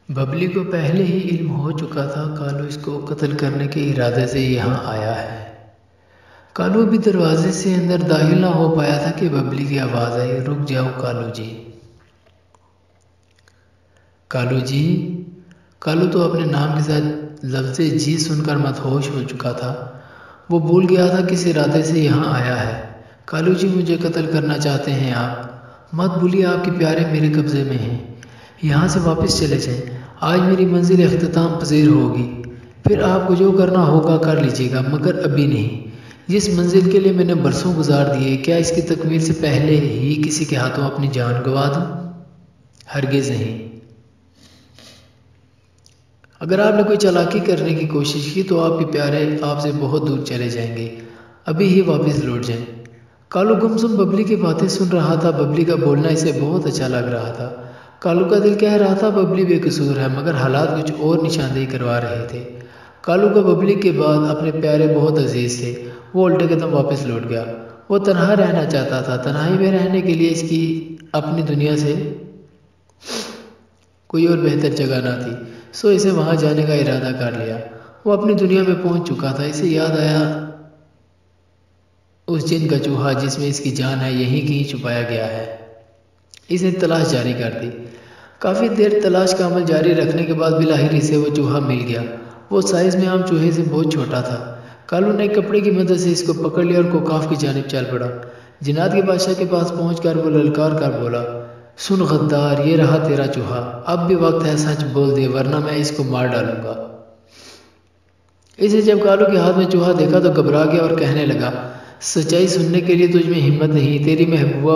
ببلی کو پہلے ہی علم ہو چکا تھا کالو اس کو قتل کرنے کے ارادے سے یہاں آیا ہے۔ کالو بھی دروازے سے اندر داخل نہ ہو پایا تھا کہ ببلی کی آواز آئی، رک جاؤ کالو جی۔ کالو جی؟ کالو تو اپنے نام کے ساتھ لفظ جی سن کر مدہوش ہو چکا تھا۔ وہ بھول گیا تھا کس ارادے سے یہاں آیا ہے۔ کالو جی مجھے قتل کرنا چاہتے ہیں آپ؟ مت بھولیے آپ کے پیارے میرے قبضے میں ہیں۔ یہاں سے واپس چلے جائیں۔ آج میری منزل اختتام پذیر ہوگی، پھر آپ کو جو کرنا ہوگا کر لیجیے گا، مگر ابھی نہیں۔ جس منزل کے لیے میں نے برسوں گزار دیے، کیا اس کی تکمیل سے پہلے ہی کسی کے ہاتھوں اپنی جان گنوا دوں؟ ہرگز نہیں۔ اگر آپ نے کوئی چالاکی کرنے کی کوشش کی تو آپ کے پیارے آپ سے بہت دور چلے جائیں گے۔ ابھی ہی واپس لوٹ جائیں۔ کالو گمسم ببلی کی باتیں سن رہا تھا۔ ببلی کا بولنا اسے بہت اچھا لگ رہا تھا۔ کالو کا دل کہہ رہا تھا ببلی بے قصور ہے، مگر حالات کچھ اور نشاندہی کروا رہے تھے۔ کالو کا ببلی کے بعد اپنے پیارے بہت عزیز تھے۔ وہ الٹے قدم واپس لوٹ گیا۔ وہ تنہا رہنا چاہتا تھا۔ تنہائی میں رہنے کے لیے اس کی اپنی دنیا سے کوئی اور بہتر جگہ نہ تھی، سو اسے وہاں جانے کا ارادہ کر لیا۔ وہ اپنی دنیا میں پہنچ چکا تھا۔ اسے یاد آیا اس جن کا چوہا جس میں اس کی جان ہے یہیں کہیں چھپایا گیا ہے۔ اس نے تلاش جاری کر دی۔ کافی دیر تلاش کا عمل جاری رکھنے کے بعد بالآخر اسے وہ چوہا مل گیا۔ وہ سائز میں عام چوہے سے بہت چھوٹا تھا۔ کالو نے ایک کپڑے کی مدد سے اس کو پکڑ لیا اور کوکاف کی جانب چل پڑا۔ جنات کے بادشاہ کے پاس پہنچ کر وہ للکار کر بولا، سن غدار، یہ رہا تیرا چوہا۔ اب بھی وقت ہے، سچ بول دے ورنہ میں اس کو مار ڈالوں گا۔ اسے جب کالو کے ہاتھ میں چوہا دیکھا تو گھبرا گیا اور کہنے لگا، سچائی سننے کے لیے تجھ میں ہمت نہیں، تیری محبوبہ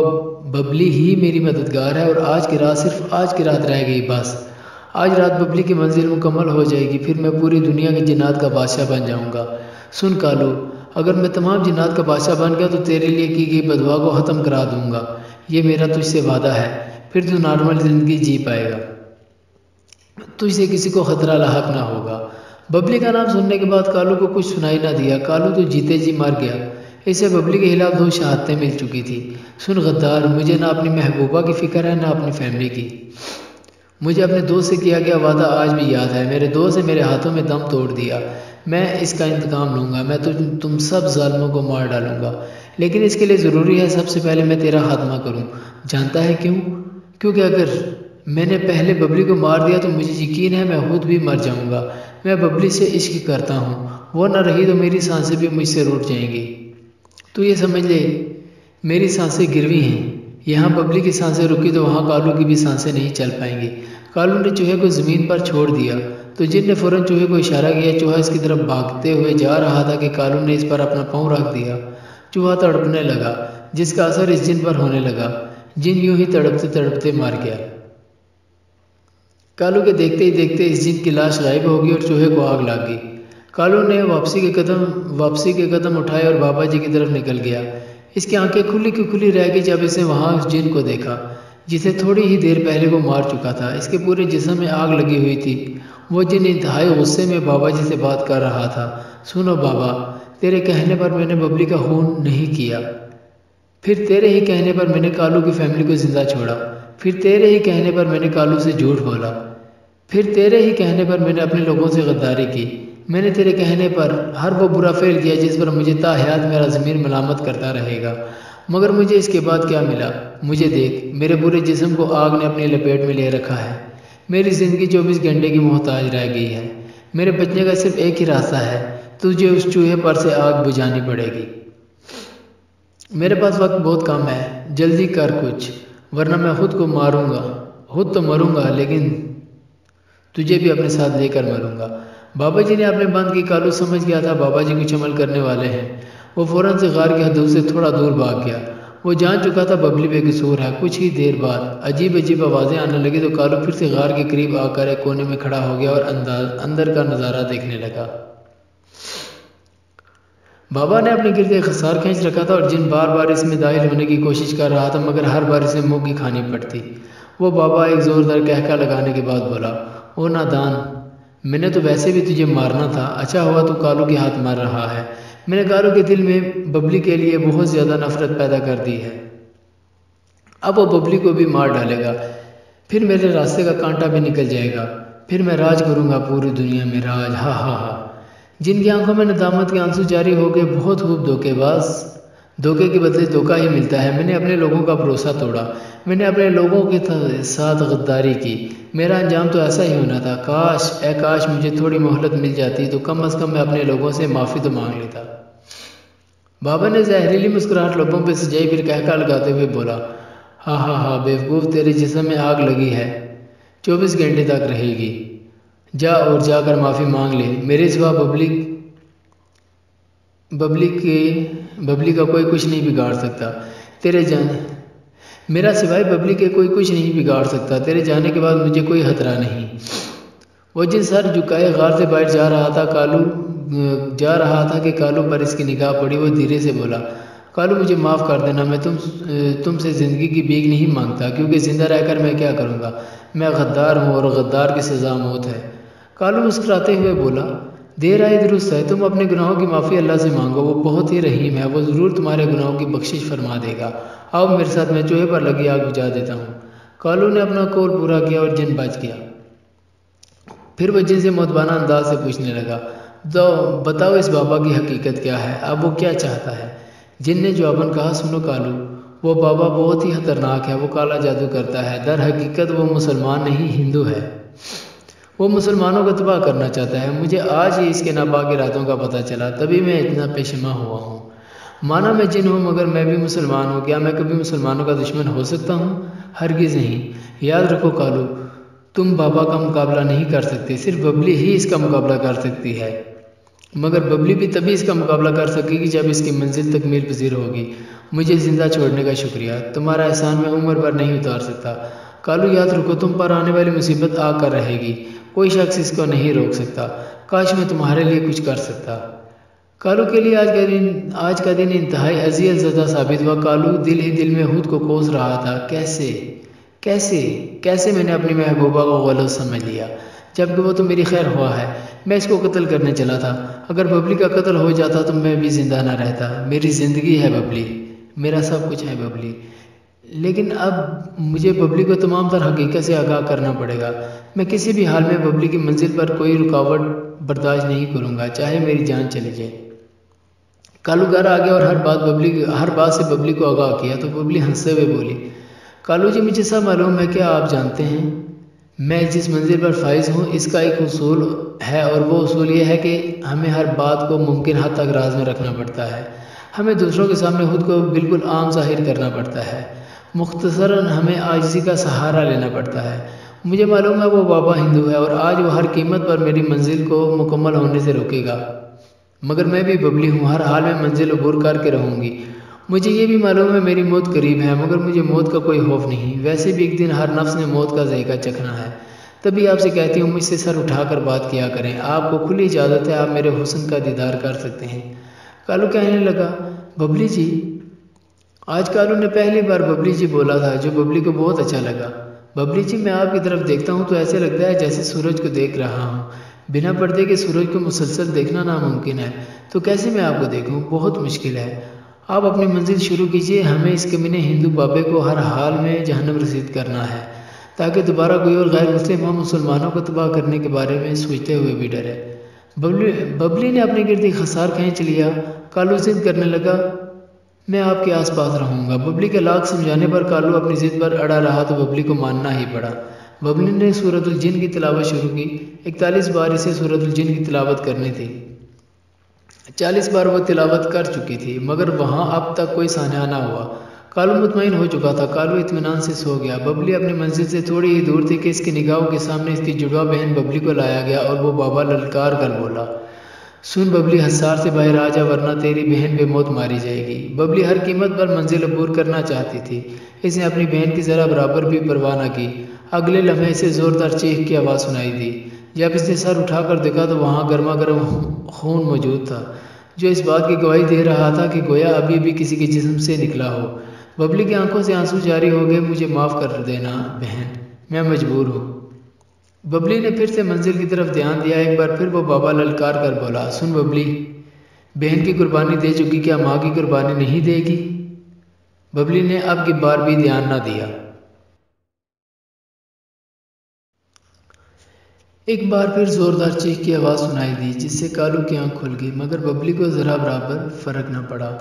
ببلی ہی میری مددگار ہے، اور آج کی رات صرف آج کی رات رہ گئی بس۔ آج رات ببلی کی منزل مکمل ہو جائے گی، پھر میں پوری دنیا کے جنات کا بادشاہ بن جاؤں گا۔ سن کالو، اگر میں تمام جنات کا بادشاہ بن گیا تو تیرے لیے کی گئی بددعا کو ختم کرا دوں گا۔ یہ میرا تجھ سے وعدہ ہے، پھر تو نارمل زندگی جی پائے گا۔ تجھ سے کسی کو خطرہ لاحق نہ ہوگا۔ ببلی کا نام سننے کے بعد کالو کو کچھ سنائی نہ دیا۔ کالو تو جیتے جی مر گیا۔ اسے ببلی کے خلاف 2 شہادتیں مل چکی تھی۔ سن غدار، مجھے نہ اپنی محبوبہ کی فکر ہے نہ اپنی فیملی کی۔ مجھے اپنے دوست سے کیا گیا وعدہ آج بھی یاد ہے۔ میرے دوست نے میرے ہاتھوں میں دم توڑ دیا۔ میں اس کا انتقام لوں گا۔ میں تم سب ظالموں کو مار ڈالوں گا، لیکن اس کے لیے ضروری ہے سب سے پہلے میں تیرا خاتمہ کروں۔ جانتا ہے کیوں؟ کیونکہ اگر میں نے پہلے ببلی کو مار دیا تو مجھے یقین ہے میں خود بھی مر جاؤں گا۔ میں ببلی سے عشق کرتا ہوں، وہ نہ رہی تو میری سانسیں بھی مجھ سے روٹ جائیں گی۔ تو یہ سمجھ لے میری سانسیں گروی ہیں۔ یہاں ببلی کی سانسیں رکی تو وہاں کالو کی بھی سانسیں نہیں چل پائیں گی۔ کالو نے چوہے کو زمین پر چھوڑ دیا تو جن نے فوراً چوہے کو اشارہ کیا۔ چوہا اس کی طرف بھاگتے ہوئے جا رہا تھا کہ کالو نے اس پر اپنا پاؤں رکھ دیا۔ چوہا تڑپنے لگا، جس کا اثر اس جن پر ہونے لگا۔ جن یوں ہی تڑپتے تڑپتے مر گیا۔ کالو کے دیکھتے ہی دیکھتے اس جن کی لاش غائب ہو گئی اور چوہے کو آگ لگ گئی۔ کالو نے واپسی کے قدم اٹھائے اور بابا جی کی طرف نکل گیا۔ اس کی آنکھیں کھلی کی کھلی رہ گئی جب اس نے وہاں اس جن کو دیکھا جسے تھوڑی ہی دیر پہلے وہ مار چکا تھا۔ اس کے پورے جسم میں آگ لگی ہوئی تھی۔ وہ جن انتہائی غصے میں بابا جی سے بات کر رہا تھا، سنو بابا، تیرے کہنے پر میں نے ببلی کا خون نہیں کیا، پھر تیرے ہی کہنے پر میں نے کالو کی فیملی کو زندہ چھوڑا، پھر تیرے ہی کہنے پر میں نے کالو سے جھوٹ بولا، پھر تیرے ہی کہنے پر میں نے اپنے لوگوں سے غداری کی۔ میں نے تیرے کہنے پر ہر وہ برا فعل کیا جس پر مجھے تا حیات میرا ضمیر ملامت کرتا رہے گا، مگر مجھے اس کے بعد کیا ملا؟ مجھے دیکھ، میرے پورے جسم کو آگ نے اپنی لپیٹ میں لے رکھا ہے۔ میری زندگی 24 گھنٹے کی محتاج رہ گئی ہے۔ میرے بچنے کا صرف ایک ہی راستہ ہے، تجھے اس چوہے پر سے آگ بجھانی پڑے گی۔ میرے پاس وقت بہت کم ہے، جلدی کر کچھ، ورنہ میں خود کو ماروں گا۔ خود تو مروں گا لیکن تجھے بھی اپنے ساتھ لے کر مروں گا۔ بابا جی نے اپنے بند کی۔ کالو سمجھ گیا تھا بابا جی کچھ عمل کرنے والے ہیں۔ وہ فوراً سے غار کی حدود سے تھوڑا دور بھاگ گیا۔ وہ جان چکا تھا ببلی بے قصور ہے۔ کچھ ہی دیر بعد عجیب عجیب آوازیں آنے لگی تو کالو پھر سے غار کے قریب آ کر ایک کونے میں کھڑا ہو گیا اور اندر کا نظارہ دیکھنے لگا۔ بابا نے اپنے گرد ایک حصار کھینچ رکھا تھا اور جن بار بار اس میں داخل ہونے کی کوشش کر رہا تھا مگر ہر بار اسے منہ کی کھانی پڑتی۔ وہ بابا ایک زوردار قہقہ لگانے کے بعد بولا، او نادان، میں نے تو ویسے بھی تجھے مارنا تھا، اچھا ہوا تو کالو کے ہاتھ مار رہا ہے۔ میں نے کالو کے دل میں ببلی کے لیے بہت زیادہ نفرت پیدا کر دی ہے۔ اب وہ ببلی کو بھی مار ڈالے گا، پھر میرے راستے کا کانٹا بھی نکل جائے گا۔ پھر میں راج کروں گا پوری دنیا میں راج، ہا ہا ہا۔ جن کی آنکھوں میں ندامت کے آنسو جاری ہو گئے، بہت خوب دھوکے باز، دھوکے کے بدلے دھوکہ ہی ملتا ہے۔ میں نے اپنے لوگوں کا بھروسہ توڑا، میں نے اپنے لوگوں کے ساتھ غداری کی، میرا انجام تو ایسا ہی ہونا تھا۔ کاش، اے کاش مجھے تھوڑی مہلت مل جاتی تو کم از کم میں اپنے لوگوں سے معافی تو مانگ لیتا۔ بابا نے زہریلی مسکراہٹ لبوں پہ سجائی، پھر کہکا لگاتے ہوئے بولا، ہاں ہاں ہاں بیوقوف، تیرے جسم میں آگ لگی ہے، 24 گھنٹے تک رہے گی۔ جا اور جا کر معافی مانگ لے، میرے سوا ببلی کا کوئی کچھ نہیں بگاڑ سکتا، میرا سوائے ببلی کے کوئی کچھ نہیں بگاڑ سکتا، تیرے جانے کے بعد مجھے کوئی خطرہ نہیں۔ وہ جن سر جھکائے غار سے باہر جا رہا تھا کہ کالو پر اس کی نگاہ پڑی، وہ دھیرے سے بولا، کالو مجھے معاف کر دینا، میں تم سے زندگی کی بھیک نہیں مانگتا، کیونکہ زندہ رہ کر میں کیا کروں گا، میں غدار ہوں اور غدار کی سزا موت ہے۔ کالو مسکراتے ہوئے بولا، دیر آئی درست ہے، تم اپنے گناہوں کی معافی اللہ سے مانگو، وہ بہت ہی رحیم ہے، وہ ضرور تمہارے گناہوں کی بخشش فرما دے گا۔ آؤ میرے ساتھ، میں چوہے پر لگی آگ بجھا دیتا ہوں۔ کالو نے اپنا قول پورا کیا اور جن بچ گیا۔ پھر وہ جن سے مؤدبانہ انداز سے پوچھنے لگا، بتاؤ اس بابا کی حقیقت کیا ہے، اب وہ کیا چاہتا ہے؟ جن نے جواباً کہا، سنو کالو، وہ بابا بہت ہی خطرناک ہے، وہ کالا جادو کرتا ہے، در حقیقت وہ مسلمان نہیں، ہندو ہے، وہ مسلمانوں کو تباہ کرنا چاہتا ہے۔ مجھے آج ہی اس کے ناپاک ارادوں کا پتہ چلا، تبھی میں اتنا پیشیماں ہوا ہوں۔ مانا میں جن ہوں مگر میں بھی مسلمان ہوں، کیا میں کبھی مسلمانوں کا دشمن ہو سکتا ہوں؟ ہرگز نہیں۔ یاد رکھو کالو، تم بابا کا مقابلہ نہیں کر سکتے، صرف ببلی ہی اس کا مقابلہ کر سکتی ہے، مگر ببلی بھی تبھی اس کا مقابلہ کر سکے گی جب اس کی منزل تکمیل پذیر ہوگی۔ مجھے زندہ چھوڑنے کا شکریہ، تمہارا احسان میں عمر بھر نہیں اتار سکتا۔ کالو یاد رکھو، تم پر آنے والی مصیبت آ کر رہے گی، کوئی شخص اس کو نہیں روک سکتا۔ کاش میں تمہارے لیے کچھ کر سکتا۔ کالو کے لیے آج کا دن انتہائی اذیت زدہ ثابت ہوا۔ کالو دل ہی دل میں خود کو کوس رہا تھا، کیسے میں نے اپنی محبوبہ کو غلط سمجھ لیا، جبکہ وہ تو میری خیر خواہ ہے، میں اس کو قتل کرنے چلا تھا۔ اگر ببلی کا قتل ہو جاتا تو میں بھی زندہ نہ رہتا، میری زندگی ہے ببلی، میرا سب کچھ ہے ببلی، لیکن اب مجھے ببلی کو تمام تر حقیقت سے آگاہ کرنا پڑے گا۔ میں کسی بھی حال میں ببلی کی منزل پر کوئی رکاوٹ برداشت نہیں کروں گا، چاہے میری جان چلی جائے۔ کالو گھر آ گیا اور ہر بات سے ببلی کو آگاہ کیا تو ببلی ہنستے ہوئے بولی، کالو جی مجھے سب معلوم ہے، کیا آپ جانتے ہیں میں جس منزل پر فائز ہوں اس کا ایک اصول ہے، اور وہ اصول یہ ہے کہ ہمیں ہر بات کو ممکن حد تک راز میں رکھنا پڑتا ہے، ہمیں دوسروں کے سامنے خود کو بالکل عام ظاہر کرنا پڑتا ہے، مختصراً ہمیں عاجزی کا سہارا لینا پڑتا ہے۔ مجھے معلوم ہے وہ بابا ہندو ہے اور آج وہ ہر قیمت پر میری منزل کو مکمل ہونے سے روکے گا، مگر میں بھی ببلی ہوں، ہر حال میں منزل عبور کر کے رہوں گی۔ مجھے یہ بھی معلوم ہے میری موت قریب ہے، مگر مجھے موت کا کوئی خوف نہیں، ویسے بھی ایک دن ہر نفس نے موت کا ذائقہ چکھنا ہے۔ تبھی آپ سے کہتی ہوں، مجھ سے سر اٹھا کر بات کیا کریں، آپ کو کھلی اجازت ہے، آپ میرے حسن کا دیدار کر سکتے ہیں۔ کالو کہنے لگا، ببلی جی۔ آج کالو نے پہلی بار ببلی جی بولا تھا، جو ببلی کو بہت اچھا لگا۔ ببلی جی، میں آپ کی طرف دیکھتا ہوں تو ایسے لگتا ہے جیسے سورج کو دیکھ رہا ہوں، بنا پردے کے سورج کو مسلسل دیکھنا ناممکن ہے، تو کیسے میں آپ کو دیکھوں؟ بہت مشکل ہے۔ آپ اپنی منزل شروع کیجئے، ہمیں اس کمینے ہندو بابے کو ہر حال میں جہنم رسید کرنا ہے، تاکہ دوبارہ کوئی اور غیر مسلم ہم مسلمانوں کو تباہ کرنے کے بارے میں سوچتے ہوئے بھی ڈرے۔ ببلی نے اپنے گرد خسار کھینچ لیا۔ کالو ضد کرنے لگا، میں آپ کے آس پاس رہوں گا۔ ببلی کے لاکھ سمجھانے پر کالو اپنی ضد پر اڑا رہا تو ببلی کو ماننا ہی پڑا۔ ببلی نے سورۃ الجن کی تلاوت شروع کی۔ 41 بار اسے سورۃ الجن کی تلاوت کرنی تھی، 40 بار وہ تلاوت کر چکی تھی، مگر وہاں اب تک کوئی سانحہ نہ ہوا۔ کالو مطمئن ہو چکا تھا، کالو اطمینان سے سو گیا۔ ببلی اپنی منزل سے تھوڑی ہی دور تھی کہ اس کی نگاہوں کے سامنے اس کی جڑواں بہن ببلی کو لایا گیا اور وہ بابا للکار کر بولا، سن ببلی، حصار سے باہر آ جا ورنہ تیری بہن بے موت ماری جائے گی۔ ببلی ہر قیمت پر منزل عبور کرنا چاہتی تھی، اس نے اپنی بہن کی ذرا برابر بھی پرواہ نہ کی۔ اگلے لمحے اسے زوردار چیخ کی آواز سنائی دی۔ جب اس نے سر اٹھا کر دیکھا تو وہاں گرما گرم خون موجود تھا، جو اس بات کی گواہی دے رہا تھا کہ گویا ابھی بھی کسی کے جسم سے نکلا ہو۔ ببلی کی آنکھوں سے آنسو جاری ہو گئے۔ مجھے معاف کر دینا بہن، میں مجبور ہوں۔ ببلی نے پھر سے منزل کی طرف دھیان دیا۔ ایک بار پھر وہ بابا للکار کر بولا، سن ببلی، بہن کی قربانی دے چکی، کیا ماں کی قربانی نہیں دے گی؟ ببلی نے اب کی بار بھی دھیان نہ دیا۔ ایک بار پھر زوردار چیخ کی آواز سنائی دی جس سے کالو کی آنکھ کھل گئی، مگر ببلی کو ذرا برابر فرق نہ پڑا۔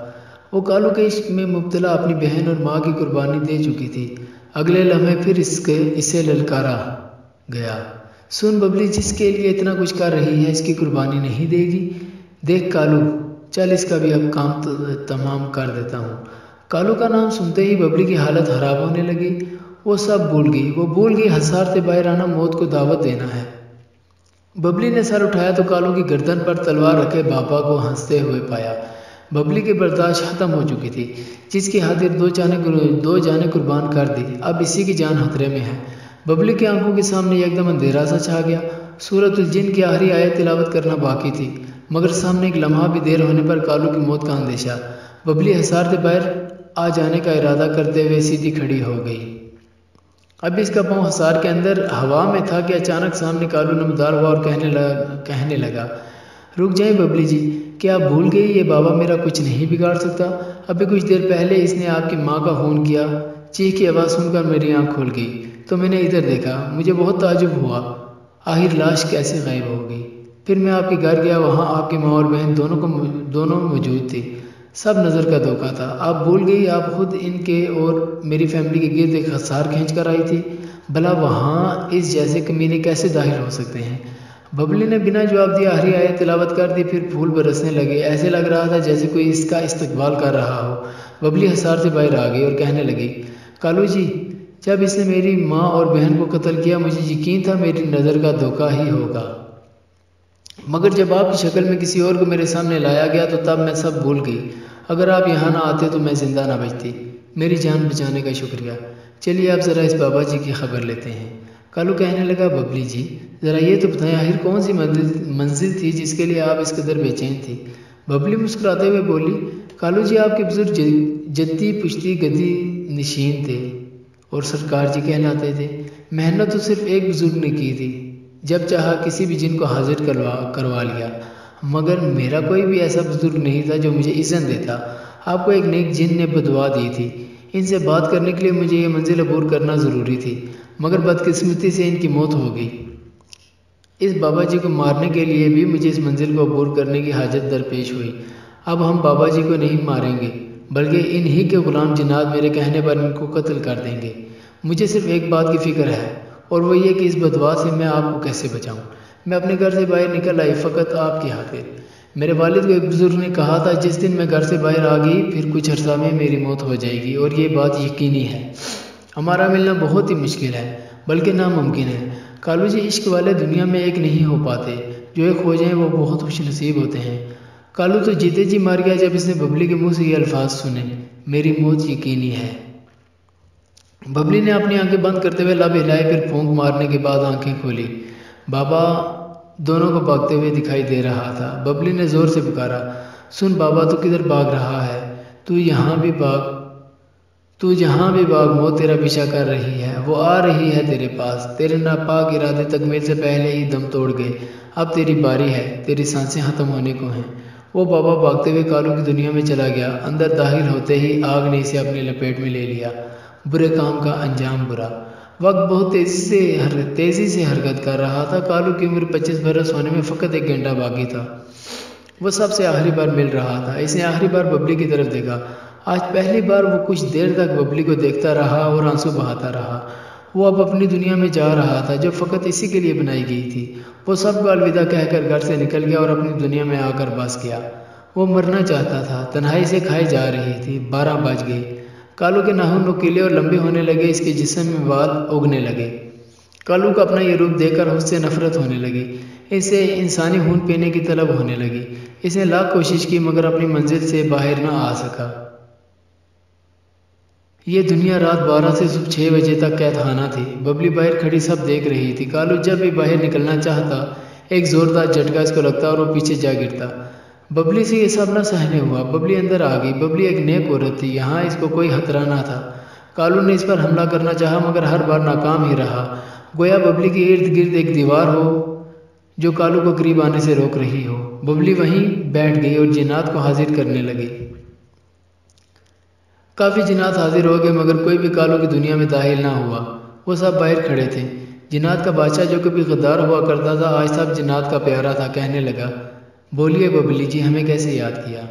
وہ کالو کے عشق میں مبتلا اپنی بہن اور ماں کی قربانی دے چکی تھی۔ اگلے لمحے پھر اسے للکارا گیا، سن ببلی جس کے لیے اتنا کچھ کر رہی ہے اس کی قربانی نہیں دے گی؟ دیکھ کالو، چل اس کا بھی اب کام تمام کر دیتا ہوں۔ کالو کا نام سنتے ہی ببلی کی حالت خراب ہونے لگی۔ وہ سب بھول گئی، وہ بھول گئی حصار سے باہر آنا موت کو دعوت دینا ہے۔ ببلی نے سر اٹھایا تو کالو کی گردن پر تلوار رکھے بابا کو ہنستے ہوئے پایا۔ ببلی کی برداشت ختم ہو چکی تھی، جس کی خاطر دو جانیں قربان کر دی، اب اسی کی جان خطرے میں ہے۔ ببلی کی آنکھوں کے سامنے ایک دم اندھیرا سا چھا گیا۔ سورۃ الجن کی آخری آیت تلاوت کرنا باقی تھی، مگر سامنے ایک لمحہ بھی دیر ہونے پر کالو کی موت کا اندیشہ۔ ببلی حصار سے باہر آ جانے کا ارادہ کرتے ہوئے سیدھی کھڑی ہو گئی۔ اب اس کا پاؤں حصار کے اندر ہوا میں تھا کہ اچانک سامنے کالو نمودار ہوا اور کہنے لگا، رک جائیں ببلی جی، کیا آپ بھول گئی یہ بابا میرا کچھ نہیں بگاڑ سکتا؟ ابھی کچھ دیر پہلے اس نے آپ کی ماں کا خون کیا۔ چیخ کی آواز سن کر میری آنکھ کھل گئی تو میں نے ادھر دیکھا، مجھے بہت تعجب ہوا، آخر لاش کیسے غائب ہو گئی؟ پھر میں آپ کے گھر گیا، وہاں آپ کی ماں اور بہن دونوں موجود تھی۔ سب نظر کا دھوکہ تھا۔ آپ بھول گئی آپ خود ان کے اور میری فیملی کے گرد ایک حصار کھینچ کر آئی تھی؟ بھلا وہاں اس جیسے کمینے کیسے داخل ہو سکتے ہیں؟ ببلی نے بنا جواب دیے آخری آیت تلاوت کر دی، پھر پھول برسنے لگے، ایسے لگ رہا تھا جیسے کوئی اس کا استقبال کر رہا ہو۔ ببلی حصار سے باہر آ گئی اور کہنے لگی، کالو جی، جب اس نے میری ماں اور بہن کو قتل کیا مجھے یقین تھا میری نظر کا دھوکہ ہی ہوگا، مگر جب آپ کی شکل میں کسی اور کو میرے سامنے لایا گیا تو تب میں سب بھول گئی۔ اگر آپ یہاں نہ آتے تو میں زندہ نہ بچتی۔ میری جان بچانے کا شکریہ۔ چلیے آپ ذرا اس بابا جی کی خبر لیتے ہیں۔ کالو کہنے لگا، ببلی جی ذرا یہ تو بتائیں آخر کون سی منزل تھی جس کے لیے آپ اس قدر بے چین تھی؟ ببلی مسکراتے ہوئے بولی، کالو جی آپ کے بزرگ جدی پشتی گدی نشین تھے اور سرکار جی کہلاتے تھے۔ محنت تو صرف ایک بزرگ نے کی تھی، جب چاہا کسی بھی جن کو حاضر کروا لیا، مگر میرا کوئی بھی ایسا بزرگ نہیں تھا جو مجھے اذن دیتا۔ آپ کو ایک نیک جن نے بدعا دی تھی، ان سے بات کرنے کے لیے مجھے یہ منزل عبور کرنا ضروری تھی، مگر بدقسمتی سے ان کی موت ہو گئی۔ اس بابا جی کو مارنے کے لیے بھی مجھے اس منزل کو عبور کرنے کی حاجت درپیش ہوئی۔ اب ہم بابا جی کو نہیں ماریں گے، بلکہ انہی کے غلام جنات میرے کہنے پر ان کو قتل کر دیں گے۔ مجھے صرف ایک بات کی فکر ہے، اور وہ یہ کہ اس بدعا سے میں آپ کو کیسے بچاؤں۔ میں اپنے گھر سے باہر نکل آئی فقط آپ کی خاطر۔ میرے والد کو ایک بزرگ نے کہا تھا جس دن میں گھر سے باہر آ گئی پھر کچھ عرصہ میں میری موت ہو جائے گی، اور یہ بات یقینی ہے۔ ہمارا ملنا بہت ہی مشکل ہے، بلکہ ناممکن ہے۔ کالو جی، عشق والے دنیا میں ایک نہیں ہو پاتے، جو ایک ہو جائیں وہ بہت خوش نصیب ہوتے ہیں۔ کالو تو جیتے جی مر گیا جب اس نے ببلی کے منہ سے یہ الفاظ سنے، میری موت یقینی ہے۔ ببلی نے اپنی آنکھیں بند کرتے ہوئے لب ہلائے، پھر پھونک مارنے کے بعد آنکھیں کھولی۔ بابا دونوں کو بھاگتے ہوئے دکھائی دے رہا تھا۔ ببلی نے زور سے پکارا، سن بابا، تو کدھر بھاگ رہا ہے؟ تو جہاں بھی بھاگ، موت تیرا پیچھا کر رہی ہے، وہ آ رہی ہے تیرے پاس۔ تیرے ناپاک ارادے تکمیل سے پہلے ہی دم توڑ گئے، اب تیری باری ہے، تیری سانسیں ختم ہونے کو ہیں۔ وہ بابا بھاگتے ہوئے کالو کی دنیا میں چلا گیا۔ اندر داخل ہوتے ہی آگ نے اسے اپنی لپیٹ میں لے لیا۔ برے کام کا انجام برا۔ وقت بہت تیزی سے حرکت کر رہا تھا۔ کالو کی عمر 25 برس ہونے میں فقط 1 گھنٹہ باقی تھا۔ وہ سب سے آخری بار مل رہا تھا۔ اس نے آخری بار ببلی کی طرف دیکھا۔ آج پہلی بار وہ کچھ دیر تک ببلی کو دیکھتا رہا اور آنسو بہاتا رہا۔ وہ اب اپنی دنیا میں جا رہا تھا جو فقط اسی کے لیے بنائی گئی تھی۔ وہ سب کو الوداع کہہ کر گھر سے نکل گیا اور اپنی دنیا میں آ کر بس گیا۔ وہ مرنا چاہتا تھا، تنہائی سے کھائی جا رہی تھی۔ 12 بج گئے۔ کالو کے ناخن نوکیلے اور لمبے ہونے لگے، اس کے جسم میں بال اگنے لگے۔ کالو کو اپنا یہ روپ دیکھ کر اس سے نفرت ہونے لگی، اسے انسانی خون پینے کی طلب ہونے لگی۔ اس نے لاکھ کوشش کی مگر اپنی منزل سے باہر نہ آ سکا۔ یہ دنیا رات 12 سے صبح 6 بجے تک قید خانہ تھی۔ ببلی باہر کھڑی سب دیکھ رہی تھی۔ کالو جب بھی باہر نکلنا چاہتا ایک زوردار جھٹکا اس کو لگتا اور وہ پیچھے جا گرتا۔ ببلی سے یہ سب نہ سہنے ہوا۔ ببلی اندر آ گئی۔ ببلی ایک نیک عورت تھی، یہاں اس کو کوئی خطرہ نہ تھا۔ کالو نے اس پر حملہ کرنا چاہا مگر ہر بار ناکام ہی رہا، گویا ببلی کے ارد گرد ایک دیوار ہو جو کالو کو قریب آنے سے روک رہی ہو۔ ببلی وہیں بیٹھ گئی اور جنات کو حاضر کرنے لگی۔ کافی جنات حاضر ہو گئے مگر کوئی بھی کالو کی دنیا میں داخل نہ ہوا۔ وہ سب باہر کھڑے تھے۔ جنات کا بادشاہ جو کبھی غدار ہوا کرتا تھا آج سب جنات کا پیارا تھا، کہنے لگا، بولیے ببلی جی، ہمیں کیسے یاد کیا؟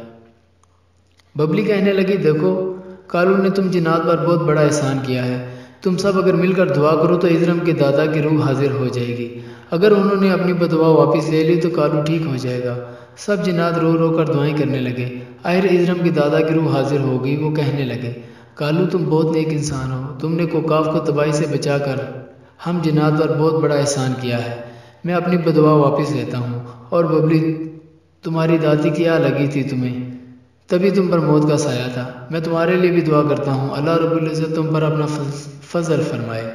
ببلی کہنے لگی، دیکھو کالو نے تم جنات پر بہت بڑا احسان کیا ہے، تم سب اگر مل کر دعا کرو تو اجرم کے دادا کی روح حاضر ہو جائے گی، اگر انہوں نے اپنی بدعا واپس لے لی تو کالو ٹھیک ہو جائے گا۔ سب جنات رو رو کر دعائیں کرنے لگے، آخر اجرم کی دادا کی روح حاضر ہو گئی۔ وہ کہنے لگے، کالو تم بہت نیک انسان ہو، تم نے کوکاف کو تباہی سے بچا کر ہم جنات پر بہت بڑا احسان کیا ہے، میں اپنی بدعا واپس لیتا ہوں۔ اور ببلی تمہاری دادی کیا لگی تھی تمہیں، تبھی تم پر موت کا سایہ تھا، میں تمہارے لیے بھی دعا کرتا ہوں اللہ رب العزت تم پر اپنا فضل فرمائے،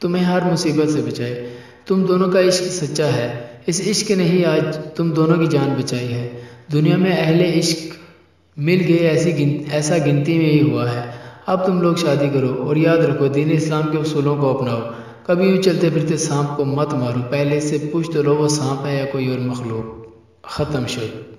تمہیں ہر مصیبت سے بچائے۔ تم دونوں کا عشق سچا ہے، اس عشق نے ہی آج تم دونوں کی جان بچائی ہے۔ دنیا میں اہل عشق مل گئے ایسا گنتی میں ہی ہوا ہے۔ اب تم لوگ شادی کرو اور یاد رکھو دین اسلام کے اصولوں کو اپناؤ، کبھی یوں چلتے پھرتے سانپ کو مت مارو، پہلے اس سے پوچھ تو لو وہ سانپ ہے یا کوئی اور مخلوق۔ ختم شد۔